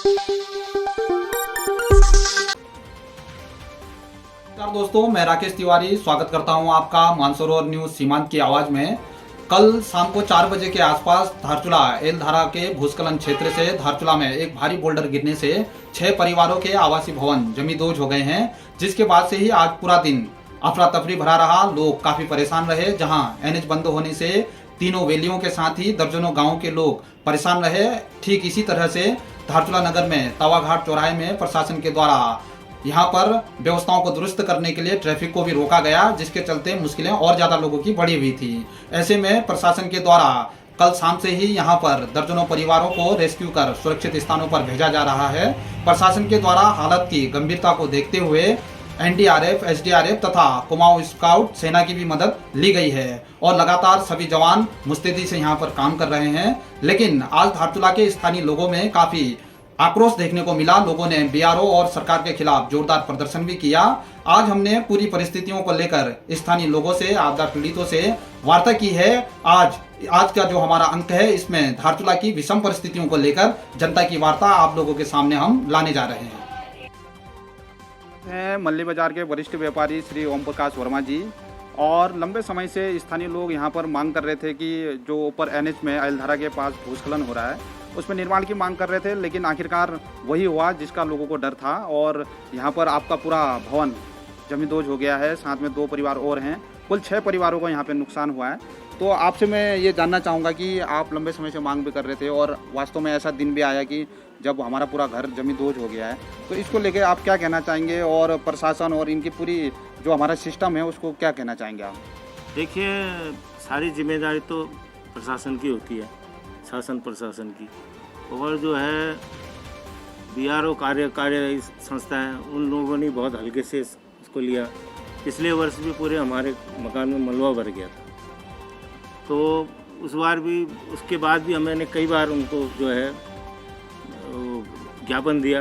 नमस्कार दोस्तों, मैं राकेश तिवारी स्वागत करता हूं आपका मानसरोवर न्यूज सीमांत की आवाज में। कल शाम को 4 बजे के आसपास धारचूला एलधारा के भूस्खलन क्षेत्र से धारचूला में एक भारी बोल्डर गिरने से 6 परिवारों के आवासीय भवन जमींदोज हो गए हैं, जिसके बाद से ही आज पूरा दिन अफरा तफरी भरा रहा। लोग काफी परेशान रहे। जहां एनएच बंद होने से तीनों वैलियों के साथ ही दर्जनों गाँव के लोग परेशान रहे। ठीक इसी तरह से धारचूला नगर में तवाघाट चौराहे में प्रशासन के द्वारा यहाँ पर व्यवस्थाओं को दुरुस्त करने के लिए ट्रैफिक को भी रोका गया, जिसके चलते मुश्किलें और ज्यादा लोगों की बढ़ी हुई थी। ऐसे में प्रशासन के द्वारा कल शाम से ही यहाँ पर दर्जनों परिवारों को रेस्क्यू कर सुरक्षित स्थानों पर भेजा जा रहा है। प्रशासन के द्वारा हालत की गंभीरता को देखते हुए एनडीआरएफ, एसडीआरएफ तथा कुमाऊं स्काउट सेना की भी मदद ली गई है और लगातार सभी जवान मुस्तैदी से यहाँ पर काम कर रहे हैं। लेकिन आज धारचूला के स्थानीय लोगों में काफी आक्रोश देखने को मिला। लोगों ने बीआरओ और सरकार के खिलाफ जोरदार प्रदर्शन भी किया। आज हमने पूरी परिस्थितियों को लेकर स्थानीय लोगों से, आपदा पीड़ितों से वार्ता की है। आज का जो हमारा अंक है, इसमें धारचूला की विषम परिस्थितियों को लेकर जनता की वार्ता आप लोगों के सामने हम लाने जा रहे हैं। मल्ली बाजार के वरिष्ठ व्यापारी श्री ओम प्रकाश वर्मा जी, और लंबे समय से स्थानीय लोग यहाँ पर मांग कर रहे थे कि जो ऊपर एनएच में एलधारा के पास भूस्खलन हो रहा है, उसमें निर्माण की मांग कर रहे थे। लेकिन आखिरकार वही हुआ जिसका लोगों को डर था, और यहाँ पर आपका पूरा भवन जमींदोज हो गया है। साथ में 2 परिवार और हैं। कुल 6 परिवारों को यहाँ पे नुकसान हुआ है। तो आपसे मैं ये जानना चाहूँगा कि आप लंबे समय से मांग भी कर रहे थे और वास्तव में ऐसा दिन भी आया कि जब हमारा पूरा घर जमींदोज हो गया है, तो इसको लेके आप क्या कहना चाहेंगे, और प्रशासन और इनकी पूरी जो हमारा सिस्टम है उसको क्या कहना चाहेंगे आप? देखिए, सारी जिम्मेदारी तो प्रशासन की होती है, शासन प्रशासन की, और जो है बीआरओ कार्यकारी संस्था है, उन लोगों ने बहुत हल्के से इसको लिया। पिछले वर्ष भी पूरे हमारे मकान में मलबा भर गया था, तो उस बार भी, उसके बाद भी मैंने कई बार उनको जो है ज्ञापन दिया,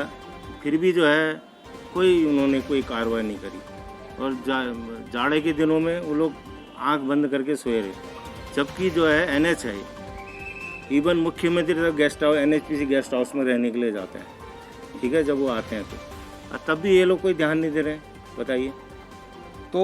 फिर भी जो है उन्होंने कोई कार्रवाई नहीं करी। और जाड़े के दिनों में वो लोग आंख बंद करके सोए रहे, जबकि जो है एनएच है, इवन मुख्यमंत्री तक guest house, NHPC guest house में रहने के लिए जाते हैं, ठीक है, जब वो आते हैं तो, तब भी ये लोग कोई ध्यान नहीं दे रहे हैं। बताइए। तो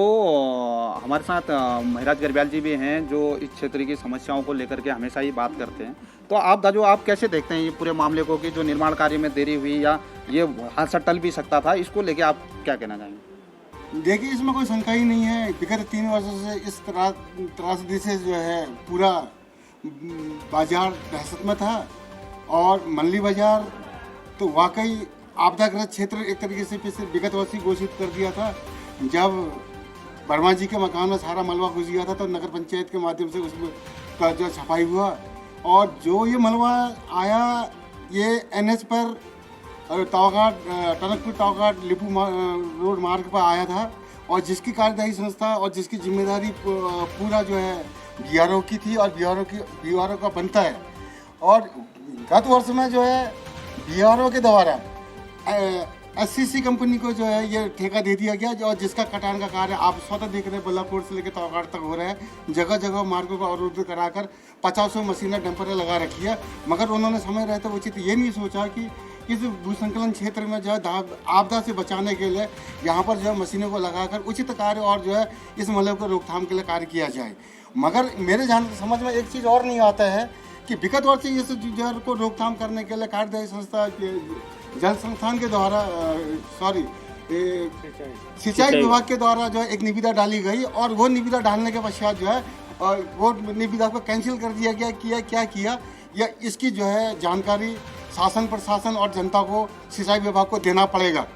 हमारे साथ महराज गर्ब्याल जी भी हैं, जो इस क्षेत्र की समस्याओं को लेकर के हमेशा ही बात करते हैं। तो आप दाजू, आप कैसे देखते हैं ये पूरे मामले को कि जो निर्माण कार्य में देरी हुई या ये हादसा टल भी सकता था, इसको लेके आप क्या कहना चाहेंगे? देखिए, इसमें कोई शंका ही नहीं है। विगत 3 वर्षों से इस त्रासदी से जो है पूरा बाजार दहशत में था, और मल्ली बाजार तो वाकई आपदाग्रस्त क्षेत्र एक तरीके से विगत वर्ष ही घोषित कर दिया था। जब वर्मा जी के मकान में सारा मलबा घुस गया था, तो नगर पंचायत के माध्यम से उसमें का जो सफाई हुआ, और जो ये मलबा आया ये एनएच पर तवाघाट, टनकपुर तवाघाट लिपू रोड मार्ग पर आया था, और जिसकी कार्यदायी संस्था और जिसकी जिम्मेदारी पूरा जो है बीआरओ की थी, और बीआरओ का बनता है। और गत वर्ष में जो है बीआरओ के द्वारा एससीसी कंपनी को जो है ये ठेका दे दिया गया, और जिसका कटान का कार्य आप स्वतः देख रहे हैं, बल्लापुर से लेकर तवाघाट तक हो रहा है। जगह जगह मार्गों को अवरुद्ध कराकर 50 मशीनें डंपर लगा रखी है। मगर उन्होंने समय रहते उचित ये नहीं सोचा कि इस भूसंकलन क्षेत्र में जो है आपदा से बचाने के लिए यहाँ पर जो है मशीनों को लगाकर उचित कार्य और जो है इस मलबे को रोकथाम के लिए कार्य किया जाए। मगर मेरे समझ में एक चीज़ और नहीं आता है कि विगत वर्ष से इस जल को रोकथाम करने के लिए कार्यदायी संस्था जल संस्थान के द्वारा सिंचाई विभाग के द्वारा जो है एक निविदा डाली गई, और वो निविदा डालने के पश्चात जो है वो निविदा को कैंसिल कर दिया गया। क्या किया या इसकी जो है जानकारी शासन प्रशासन और जनता को सिंचाई विभाग को देना पड़ेगा,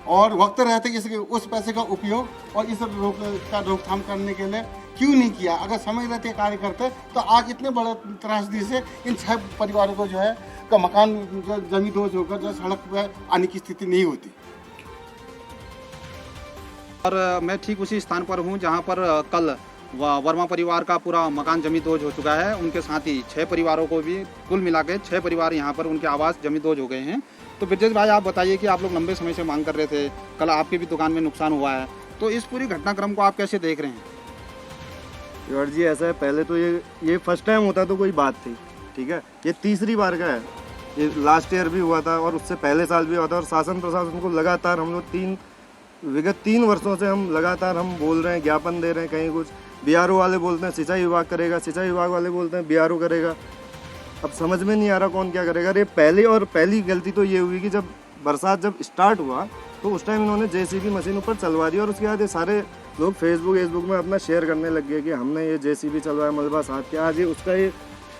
और वक्त रहते उस पैसे का उपयोग और इस रोकथाम करने के लिए क्यों नहीं किया? अगर समय रहते कार्य करते तो आज इतने बड़े त्रासदी से इन 6 परिवारों को जो है का मकान जमींदोज होकर जो सड़क पर आने की स्थिति नहीं होती। और मैं ठीक उसी स्थान पर हूँ जहाँ पर कल वर्मा परिवार का पूरा मकान जमींदोज हो चुका है। उनके साथ ही 6 परिवारों को भी, कुल मिला के 6 परिवार यहाँ पर उनके आवास जमींदोज हो गए हैं। तो ब्रजेश भाई, आप बताइए कि आप लोग लंबे समय से मांग कर रहे थे, कल आपकी भी दुकान में नुकसान हुआ है, तो इस पूरी घटनाक्रम को आप कैसे देख रहे हैं? यार जी, ऐसा है, पहले तो ये फर्स्ट टाइम होता तो कोई बात थी, ठीक है, ये तीसरी बार का है ये लास्ट ईयर भी हुआ था और उससे पहले साल भी हुआ था। और शासन प्रशासन को लगातार हम लोग विगत 3 वर्षों से हम लगातार हम बोल रहे हैं, ज्ञापन दे रहे हैं। कहीं कुछ बीआरओ वाले बोलते हैं सिंचाई विभाग करेगा, सिंचाई विभाग वाले बोलते हैं बीआरओ करेगा। अब समझ में नहीं आ रहा कौन क्या करेगा। अरे पहली गलती तो ये हुई कि जब बरसात जब स्टार्ट हुआ तो उस टाइम इन्होंने जेसीबी मशीन ऊपर चलवा दी और उसके बाद ये सारे लोग फेसबुक में अपना शेयर करने लग गए कि हमने ये जेसीबी चलवाया, मलबा साफ किया। आज ये उसका ये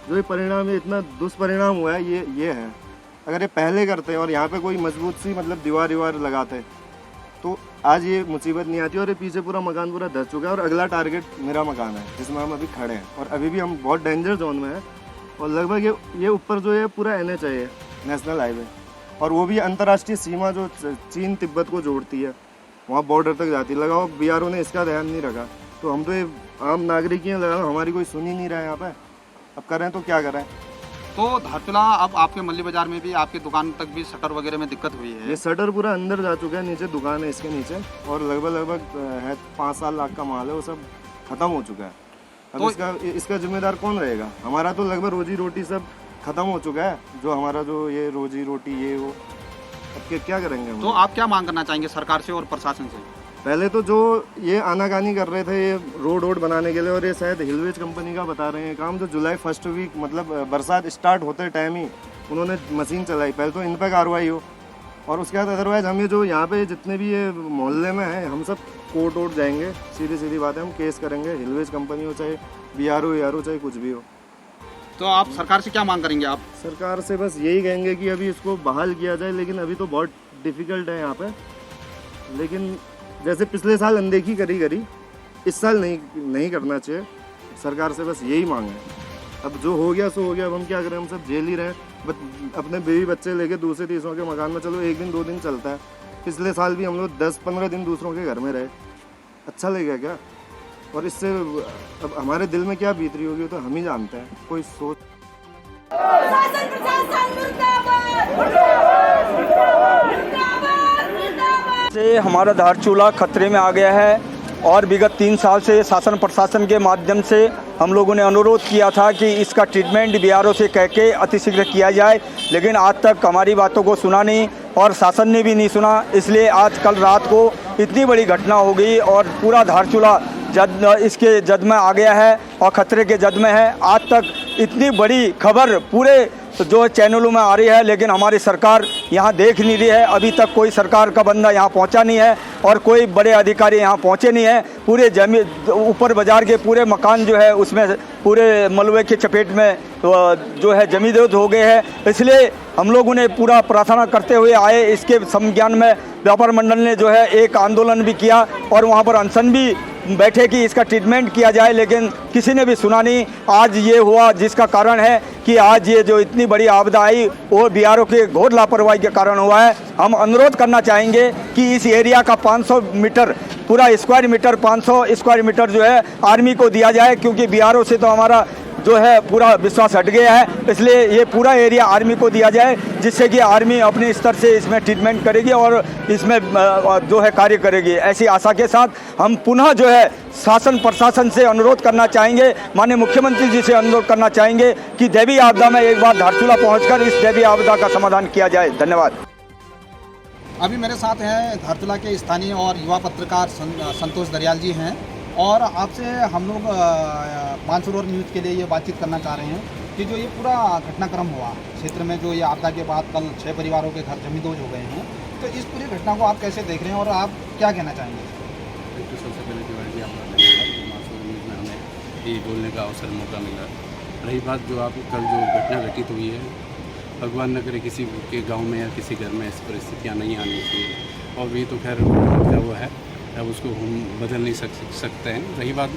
जो ये परिणाम है, इतना दुष्परिणाम हुआ है ये है। अगर ये पहले करते और यहाँ पे कोई मजबूत सी मतलब दीवार लगाते तो आज ये मुसीबत नहीं आती। और ये पीछे पूरा मकान पूरा धस चुका है और अगला टारगेट मेरा मकान है जिसमें हम अभी खड़े हैं और अभी भी हम बहुत डेंजर जोन में हैं। और लगभग ये ऊपर जो है पूरा NH है, ये नेशनल हाईवे, और वो भी अंतर्राष्ट्रीय सीमा जो चीन तिब्बत को जोड़ती है, वहाँ बॉर्डर तक जाती है। लगाओ बीआरओ ने इसका ध्यान नहीं रखा तो हम तो ये आम नागरिक ही लगाओ, हमारी कोई सुन ही नहीं रहा है यहाँ पे। अब करें तो क्या करें। तो धारचूला अब आपके मल्ली बाजार में भी आपकी दुकान तक भी शटर वगैरह में दिक्कत हुई है? ये शटर पूरा अंदर जा चुका है, नीचे दुकान है इसके नीचे, और लगभग है 5-7 लाख का माल है, वो सब खत्म हो चुका है। अब तो इसका जिम्मेदार कौन रहेगा? हमारा तो लगभग रोजी रोटी सब खत्म हो चुका है, जो हमारा जो ये रोजी रोटी ये वो, अब क्या करेंगे हम? तो आप क्या मांग करना चाहेंगे सरकार से और प्रशासन से? पहले तो जो ये आनाकानी कर रहे थे ये रोड बनाने के लिए, और ये शायद हिलवेज कंपनी का बता रहे हैं काम, जो जुलाई फर्स्ट वीक मतलब बरसात स्टार्ट होते टाइम ही उन्होंने मशीन चलाई, पहले तो इन पर कार्रवाई हो। और उसके बाद अदरवाइज हम ये जो यहाँ पे जितने भी ये मोहल्ले में हैं हम सब कोर्ट जाएंगे, सीधी बात है, हम केस करेंगे, हिलवेज कंपनी हो चाहे बीआरओ चाहे कुछ भी हो। तो आप सरकार से क्या मांग करेंगे? आप सरकार से बस यही कहेंगे कि अभी इसको बहाल किया जाए, लेकिन अभी तो बहुत डिफ़िकल्ट है यहाँ पे। लेकिन जैसे पिछले साल अनदेखी करी इस साल नहीं करना चाहिए। सरकार से बस यही मांग है। अब जो हो गया सो हो गया, अब हम क्या करें, हम सब जेल ही रहे। अपने बीवी बच्चे लेके दूसरे तीसरों के मकान में चलो 1 दिन 2 दिन चलता है। पिछले साल भी हम लोग 10-15 दिन दूसरों के घर में रहे, अच्छा लगेगा क्या? और इससे अब हमारे दिल में क्या बीत रही होगी तो हम ही जानते हैं। कोई सोच से हमारा धारचूला खतरे में आ गया है और विगत 3 साल से शासन प्रशासन के माध्यम से हम लोगों ने अनुरोध किया था कि इसका ट्रीटमेंट बीआरओ से कह के अतिशीघ्र किया जाए, लेकिन आज तक हमारी बातों को सुना नहीं और शासन ने भी नहीं सुना। इसलिए आज कल रात को इतनी बड़ी घटना हो गई और पूरा धारचूला इसके जद में आ गया है और खतरे के जद में है। आज तक इतनी बड़ी खबर पूरे जो चैनलों में आ रही है, लेकिन हमारी सरकार यहाँ देख नहीं रही है। अभी तक कोई सरकार का बंदा यहाँ पहुँचा नहीं है और कोई बड़े अधिकारी यहाँ पहुँचे नहीं है। पूरे जमीन ऊपर बाजार के पूरे मकान जो है उसमें पूरे मलबे के चपेट में जो है जमींदोज हो गए हैं। इसलिए हम लोगों ने पूरा प्रार्थना करते हुए आए। इसके संज्ञान में व्यापार मंडल ने जो है एक आंदोलन भी किया और वहाँ पर अनशन भी बैठे कि इसका ट्रीटमेंट किया जाए, लेकिन किसी ने भी सुना नहीं। आज ये हुआ जिसका कारण है कि आज ये जो इतनी बड़ी आपदा आई वो बीआरओ के घोर लापरवाही के कारण हुआ है। हम अनुरोध करना चाहेंगे कि इस एरिया का 500 मीटर पूरा स्क्वायर मीटर 500 स्क्वायर मीटर जो है आर्मी को दिया जाए, क्योंकि बीआरओ से तो हमारा जो है पूरा विश्वास हट गया है। इसलिए ये पूरा एरिया आर्मी को दिया जाए, जिससे कि आर्मी अपने स्तर से इसमें ट्रीटमेंट करेगी और इसमें जो है कार्य करेगी। ऐसी आशा के साथ हम पुनः जो है शासन प्रशासन से अनुरोध करना चाहेंगे, माननीय मुख्यमंत्री जी से अनुरोध करना चाहेंगे कि दैवीय आपदा में एक बार धारचूला पहुंचकर इस दैवीय आपदा का समाधान किया जाए। धन्यवाद। अभी मेरे साथ हैं धारचूला के स्थानीय और युवा पत्रकार संतोष दरियाल जी हैं और आपसे हम लोग मानसरोवर न्यूज़ के लिए ये बातचीत करना चाह रहे हैं कि जो ये पूरा घटनाक्रम हुआ क्षेत्र में, जो ये आपदा के बाद कल 6 परिवारों के घर जमींदोज हो गए हैं, तो इस पूरी घटना को आप कैसे देख रहे हैं और आप क्या कहना चाहेंगे? तो सबसे पहले तिवारी जी आपका धन्यवाद, मानसरोवर न्यूज़ में हमें ये बोलने का अवसर मौका मिला। रही बात जो आप कल जो घटना घटित हुई है, भगवान न करे किसी के गाँव में या किसी घर में ऐसी परिस्थितियाँ नहीं आनी चाहिए, और भी तो खैर वो है, अब उसको हम बदल नहीं सकते हैं। रही बात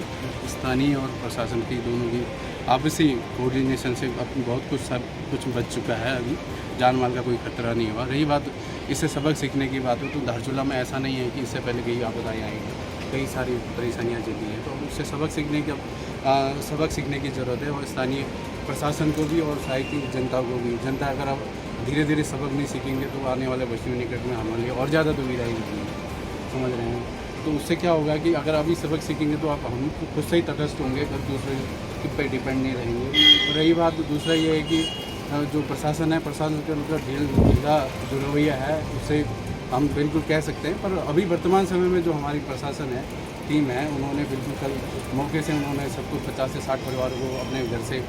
स्थानीय और प्रशासन की दोनों की आपसी कोऑर्डिनेशन से बहुत कुछ बच चुका है, अभी जान माल का कोई खतरा नहीं हुआ। रही बात इससे सबक सीखने की बात हो तो धारचूला में ऐसा नहीं है कि इससे पहले कई आपदाएँ आई हैं, कई सारी परेशानियाँ झेली हैं, तो उससे सबक सीखने की ज़रूरत है। और स्थानीय प्रशासन को भी और सहायकी जनता को भी। जनता अगर आप धीरे धीरे सबक नहीं सीखेंगे तो आने वाले भविष्य निकट में हमारे लिए और ज़्यादा दुविधाएँ होंगी, समझ रहे हैं। तो उससे क्या होगा कि अगर अभी सबक सीखेंगे तो आप हम खुद से ही तटस्थ होंगे, फिर दूसरे पर डिपेंड नहीं रहेंगे। और रही बात दूसरा ये है कि जो प्रशासन है, प्रशासन का उनका ढीला जो रवैया है उससे हम बिल्कुल कह सकते हैं। पर अभी वर्तमान समय में जो हमारी प्रशासन है, टीम है, उन्होंने बिल्कुल कल मौके से उन्होंने सबको 50 से 60 परिवारों को अपने घर से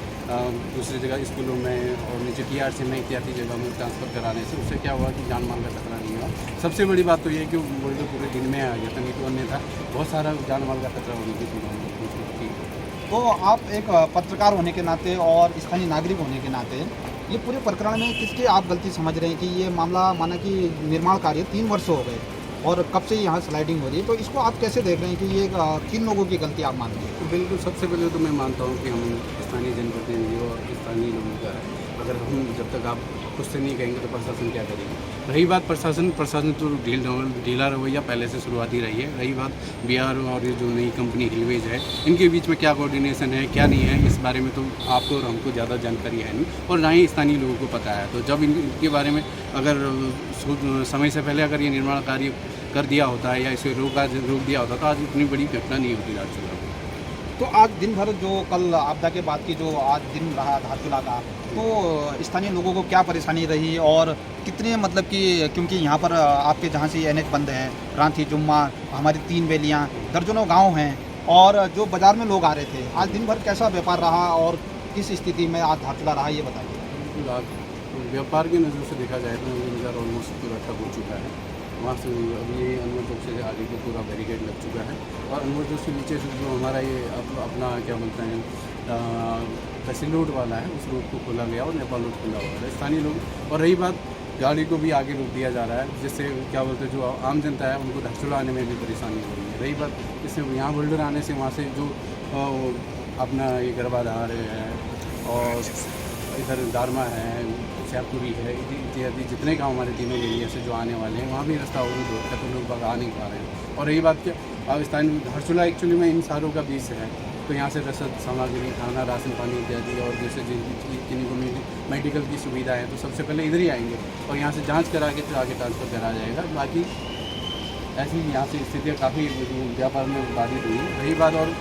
दूसरी जगह स्कूलों में और नीचे TRC में इत्यादि जगह में ट्रांसफ़र कराने से उससे क्या हुआ कि जान माल का खतरा नहीं हुआ। सबसे बड़ी बात तो ये है कि बोल्डर पूरे दिन में आ गया था, नहीं तो अन्यथा बहुत सारा जान माल का खतरा होने की संभावना थी। तो आप एक पत्रकार होने के नाते और स्थानीय नागरिक होने के नाते ये पूरे प्रकरण में किसकी आप गलती समझ रहे हैं कि ये मामला माना कि निर्माण कार्य 3 वर्ष हो गए और कब से यहाँ स्लाइडिंग हो रही है, तो इसको आप कैसे देख रहे हैं कि ये 3 लोगों की गलती आप मानते हैं? तो बिल्कुल सबसे पहले तो मैं मानता हूँ कि हम स्थानीय जनप्रतिनिधियों और स्थानीय लोगों का है। अगर हम जब तक आप खुद से नहीं कहेंगे तो प्रशासन क्या करेगी। रही बात प्रशासन तो ढीला रवैया पहले से शुरुआती रही है। रही बात BRO और ये जो नई कंपनी हिलवेज है, इनके बीच में क्या कोऑर्डिनेशन है क्या नहीं है, इस बारे में तो आपको और हमको ज़्यादा जानकारी है नहीं और ना ही स्थानीय लोगों को पता है। तो जब इनके बारे में अगर समय से पहले अगर ये निर्माण कार्य कर दिया होता है या इसे रोक दिया होता तो आज इतनी बड़ी घटना नहीं होती धारचूला में। तो आज दिन भर जो कल आपदा के बाद की जो आज दिन रहा धारचूला का, तो स्थानीय लोगों को क्या परेशानी रही और कितने मतलब कि क्योंकि यहाँ पर आपके जहाँ से NH बंद है, क्रांति, जुम्मा, हमारी 3 बेलियाँ, दर्जनों गांव हैं और जो बाज़ार में लोग आ रहे थे, आज दिन भर कैसा व्यापार रहा और किस स्थिति में आज धारचूला रहा, ये बताइए। आज व्यापार की नज़र से देखा जाए तो बाज़ार ऑलमोस्ट पूरा ठप हो चुका है। वहाँ से अभी ये अनवर चौक से आगे को पूरा बैरिकेड लग चुका है और अनवर चौक से नीचे से जो हमारा ये अपना क्या बोलते हैं तहसील रोड वाला है, उस रोड को खोला गया और नेपाल रोड खुला हुआ है। स्थानीय लोग और रही बात गाड़ी को भी आगे रोक दिया जा रहा है, जिससे क्या बोलते हैं जो आम जनता है उनको धारचूला आने में भी परेशानी हो रही है। रही बात इससे यहाँ बोल्डर आने से वहाँ से जो अपना ये गरबाधार है और इधर दारमा है, श्यापुरी है, इत्यादि जितने गाँव हमारे तीनों एरिया से जो आने वाले हैं वहाँ भी रास्ता अवरुद्ध होता है, तो लोग बाग आ नहीं पा रहे हैं। और यही बात क्या अब स्थानीय धारचूला एक्चुअली में इन सारों का बीच है, तो यहाँ से रसद सामग्री, खाना, राशन पानी इत्यादि और जैसे जिन को मेडिकल की सुविधा है तो सबसे पहले इधर ही आएंगे और यहाँ से जाँच करा के तो आगे ट्रांसफ़र करा जाएगा। बाकी ऐसी यहाँ से स्थितियाँ काफ़ी व्यापार में बाधित हुई। रही बात और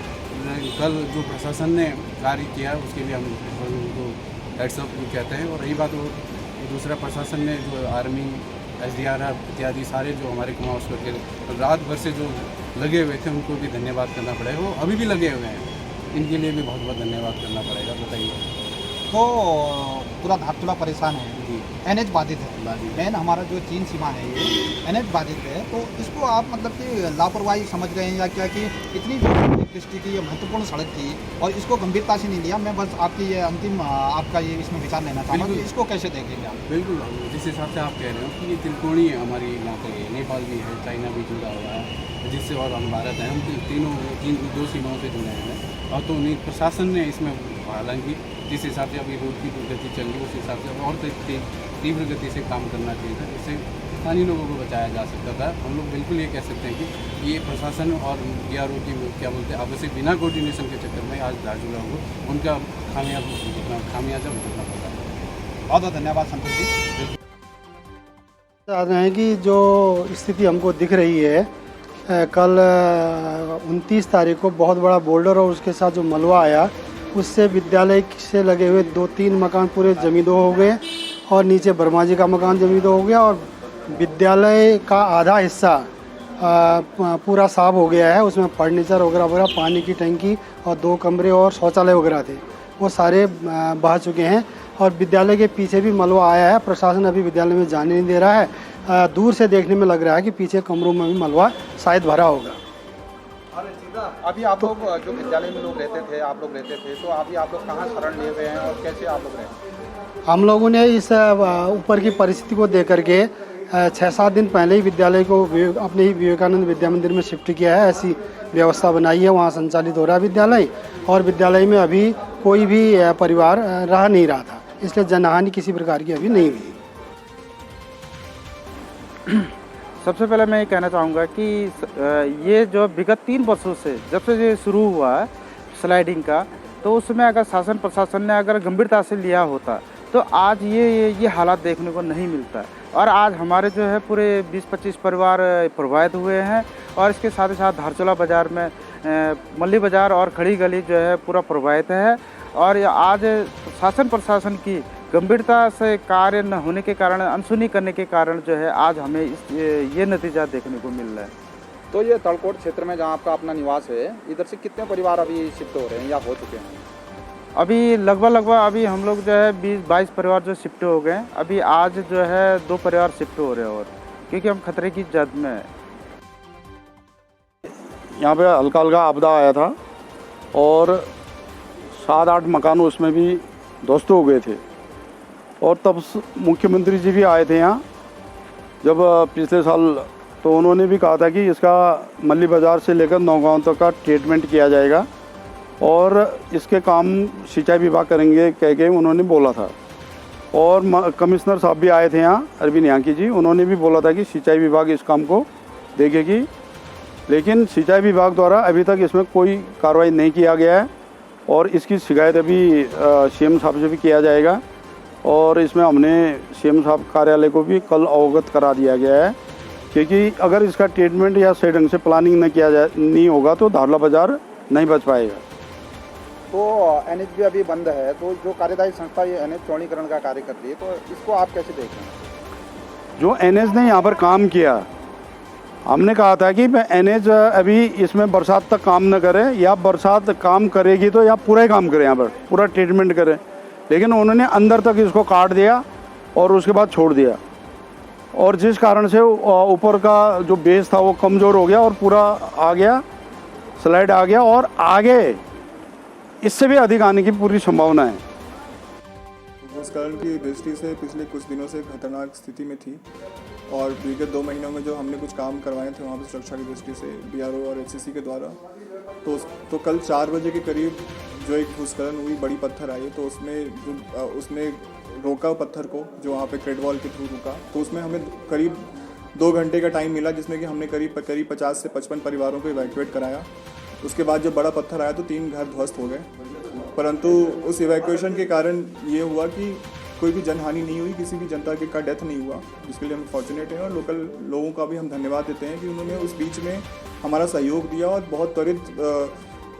कल जो प्रशासन ने कार्य किया उसके लिए हम उनको हेड्सअप कहते हैं। और रही बात वो दूसरा प्रशासन ने जो आर्मी, SDRF इत्यादि सारे जो हमारे कुमाऊं के रात भर से जो लगे हुए थे उनको भी धन्यवाद करना पड़ेगा। वो अभी भी लगे हुए हैं, इनके लिए भी बहुत बहुत धन्यवाद करना पड़ेगा। बताइए। तो पूरा धारचूला परेशान है, NH बाधित है, मेन हमारा जो चीन सीमा है ये NH बाधित है, तो इसको आप मतलब कि लापरवाही समझ रहे हैं या क्या कि इतनी दृष्टि की ये महत्वपूर्ण सड़क थी और इसको गंभीरता से नहीं लिया। मैं बस आपकी ये अंतिम आपका ये इसमें विचार लेना चाहूँगा कि इसको कैसे देखेंगे आप? बिल्कुल, जिस हिसाब से आप कह रहे हो कि ये त्रिकोणीय है, हमारी यहाँ पे नेपाल भी है, चाइना भी जुड़ा हुआ है, जिससे और हम भारत हैं, हम दो सीमाओं से जुड़े हैं। और तो उन्हीं प्रशासन ने इसमें हालांकि जिस हिसाब से अभी रोड की गति चल रही है उस हिसाब से और तीव्र गति से काम करना चाहिए था, जिससे स्थानीय लोगों को बचाया जा सकता था। हम लोग बिल्कुल ये कह सकते हैं कि ये प्रशासन और BRO की क्या बोलते हैं आपस में बिना कोऑर्डिनेशन के चक्कर में आज धारचूला को उनका खामियाजा भुगतना पड़ा है। बहुत बहुत धन्यवाद संतोष जी। चाह रहे हैं कि जो स्थिति हमको दिख रही है, कल 29 तारीख को बहुत बड़ा बोल्डर और उसके साथ जो मलबा आया उससे विद्यालय से लगे हुए 2-3 मकान पूरे जमींदो हो गए और नीचे वर्मा जी का मकान जमींदो हो गया और विद्यालय का आधा हिस्सा पूरा साफ हो गया है। उसमें फर्नीचर वगैरह, पानी की टंकी और 2 कमरे और शौचालय वगैरह थे, वो सारे बह चुके हैं और विद्यालय के पीछे भी मलबा आया है। प्रशासन अभी विद्यालय में जाने नहीं दे रहा है। दूर से देखने में लग रहा है कि पीछे कमरों में भी मलबा शायद भरा होगा। अभी आप लोग जो विद्यालय में लोग रहते थे, आप लोग रहते थे, तो अभी आप लोग कहाँ शरण लिए हुए हैं और कैसे आप लोग रहते हैं? हम लोगों ने इस ऊपर की परिस्थिति को देख करके 6-7 दिन पहले ही विद्यालय को अपने ही विवेकानंद विद्या मंदिर में शिफ्ट किया है। ऐसी व्यवस्था बनाई है, वहाँ संचालित हो रहा है विद्यालय और विद्यालय में अभी कोई भी परिवार रह नहीं रहा था, इसलिए जनहानि किसी प्रकार की अभी नहीं हुई। सबसे पहले मैं ये कहना चाहूँगा कि ये जो विगत 3 वर्षों से जब से ये शुरू हुआ है स्लाइडिंग का, तो उसमें अगर शासन प्रशासन ने अगर गंभीरता से लिया होता तो आज ये हालात देखने को नहीं मिलता। और आज हमारे जो है पूरे 20-25 परिवार प्रभावित हुए हैं और इसके साथ ही साथ धारचूला बाज़ार में मल्ली बाज़ार और खड़ी गली जो है पूरा प्रभावित है। और आज शासन प्रशासन की गंभीरता से कार्य न होने के कारण, अनसुनी करने के कारण जो है आज हमें ये नतीजा देखने को मिल रहा है। तो ये तलकोट क्षेत्र में जहाँ आपका अपना निवास है, इधर से कितने परिवार अभी शिफ्ट हो रहे हैं या हो चुके हैं? अभी लगभग अभी हम लोग जो है 20-22 परिवार जो शिफ्ट हो गए। अभी आज जो है 2 परिवार शिफ्ट हो रहे हैं, और क्योंकि हम खतरे की जद में हैं। यहाँ पे हल्का हल्का आपदा आया था और 7-8 मकान उसमें भी ध्वस्त हो गए थे, और तब मुख्यमंत्री जी भी आए थे यहाँ जब पिछले साल, तो उन्होंने भी कहा था कि इसका मल्ली बाज़ार से लेकर नौगांव तक का ट्रीटमेंट किया जाएगा और इसके काम सिंचाई विभाग करेंगे कह के उन्होंने बोला था। और कमिश्नर साहब भी आए थे यहाँ, अरविंद यांकी जी, उन्होंने भी बोला था कि सिंचाई विभाग इस काम को देखेगी, लेकिन सिंचाई विभाग द्वारा अभी तक इसमें कोई कार्रवाई नहीं किया गया है और इसकी शिकायत अभी सीएम साहब से भी किया जाएगा। और इसमें हमने सीएम साहब कार्यालय को भी कल अवगत करा दिया गया है, क्योंकि अगर इसका ट्रीटमेंट या सही ढंग से प्लानिंग नहीं होगा तो धारला बाज़ार नहीं बच पाएगा। तो एनएच भी अभी बंद है, तो जो कार्यदायी संस्था ये एनएच चौड़ीकरण का कार्य कर रही है, तो इसको आप कैसे देख रहे हैं? जो एनएच ने यहाँ पर काम किया, हमने कहा था कि एनएच अभी इसमें बरसात तक काम न करे, या बरसात काम करेगी तो या पूरा ही काम करे, यहाँ पर पूरा ट्रीटमेंट करे, लेकिन उन्होंने अंदर तक इसको काट दिया और उसके बाद छोड़ दिया, और जिस कारण से ऊपर का जो बेस था वो कमज़ोर हो गया और पूरा आ गया, स्लाइड आ गया, और आगे इससे भी अधिक आने की पूरी संभावना है। भूस्खलन की दृष्टि से पिछले कुछ दिनों से खतरनाक स्थिति में थी, और विगत 2 महीनों में जो हमने कुछ काम करवाए थे वहाँ पर सुरक्षा की दृष्टि से बीआरओ और एचसीसी के द्वारा, तो कल 4 बजे के करीब जो एक भूस्खलन हुई, बड़ी पत्थर आई, तो उसने रोका पत्थर को, जो वहाँ पे क्रेड वॉल के थ्रू रुका, तो उसमें हमें करीब 2 घंटे का टाइम मिला, जिसमें कि हमने करीब 50 से 55 परिवारों को इवैक्यूएट कराया। उसके बाद जब बड़ा पत्थर आया तो 3 घर ध्वस्त हो गए, परंतु उस इवैक्यूएशन के कारण ये हुआ कि कोई भी जनहानि नहीं हुई, किसी भी जनता का डेथ नहीं हुआ, जिसके लिए हम फॉर्चुनेट हैं। और लोकल लोगों का भी हम धन्यवाद देते हैं कि उन्होंने उस बीच में हमारा सहयोग दिया और बहुत त्वरित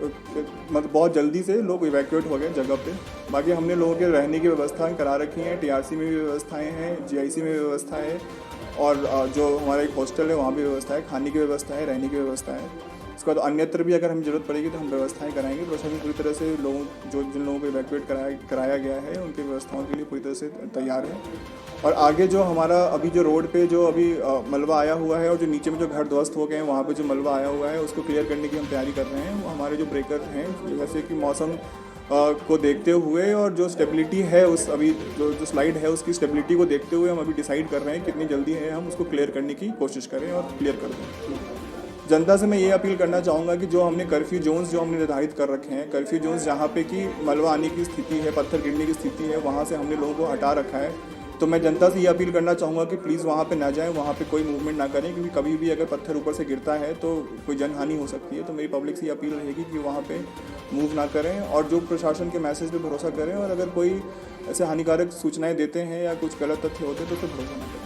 मतलब बहुत जल्दी से लोग इवैक्यूएट हो गए जगह पे। बाकी हमने लोगों के रहने की व्यवस्थाएं करा रखी हैं, टीआरसी में भी व्यवस्थाएं हैं, जीआईसी में व्यवस्था है, और जो हमारा एक हॉस्टल है वहाँ भी व्यवस्था है, खाने की व्यवस्था है, रहने की व्यवस्था है। उसके बाद अन्यत्र भी अगर हमें ज़रूरत पड़ेगी तो हम व्यवस्थाएं कराएंगे। प्रशासन पूरी तरह से जिन लोगों को इवैक्यूएट कराया गया है उनकी व्यवस्थाओं के लिए पूरी तरह से तैयार है। और आगे जो हमारा अभी जो रोड पे जो अभी मलबा आया हुआ है और जो नीचे में जो घर ध्वस्त हो गए हैं वहाँ पे जो मलबा आया हुआ है उसको क्लियर करने की हम तैयारी कर रहे हैं। वो हमारे जो ब्रेकर हैं, जैसे कि मौसम को देखते हुए और जो स्टेबिलिटी है उस अभी जो स्लाइड है उसकी स्टेबिलिटी को देखते हुए हम अभी डिसाइड कर रहे हैं कितनी जल्दी है हम उसको क्लियर करने की कोशिश करें और क्लियर कर दें। जनता से मैं ये अपील करना चाहूँगा कि जो हमने कर्फ्यू जोन्स जो हमने निर्धारित कर रखे हैं, कर्फ्यू जोन्स जहाँ पे कि मलबा आने की स्थिति है, पत्थर गिरने की स्थिति है, वहाँ से हमने लोगों को हटा रखा है। तो मैं जनता से ये अपील करना चाहूँगा कि प्लीज़ वहाँ पे ना जाएं, वहाँ पे कोई मूवमेंट ना करें, क्योंकि कभी भी अगर पत्थर ऊपर से गिरता है तो कोई जनहानि हो सकती है। तो मेरी पब्लिक से ये अपील रहेगी कि वहाँ पे मूव ना करें और जो प्रशासन के मैसेज पे भरोसा करें, और अगर कोई ऐसे हानिकारक सूचनाएं देते हैं या कुछ गलत तथ्य होते हैं तो उस पर भरोसा ना करें।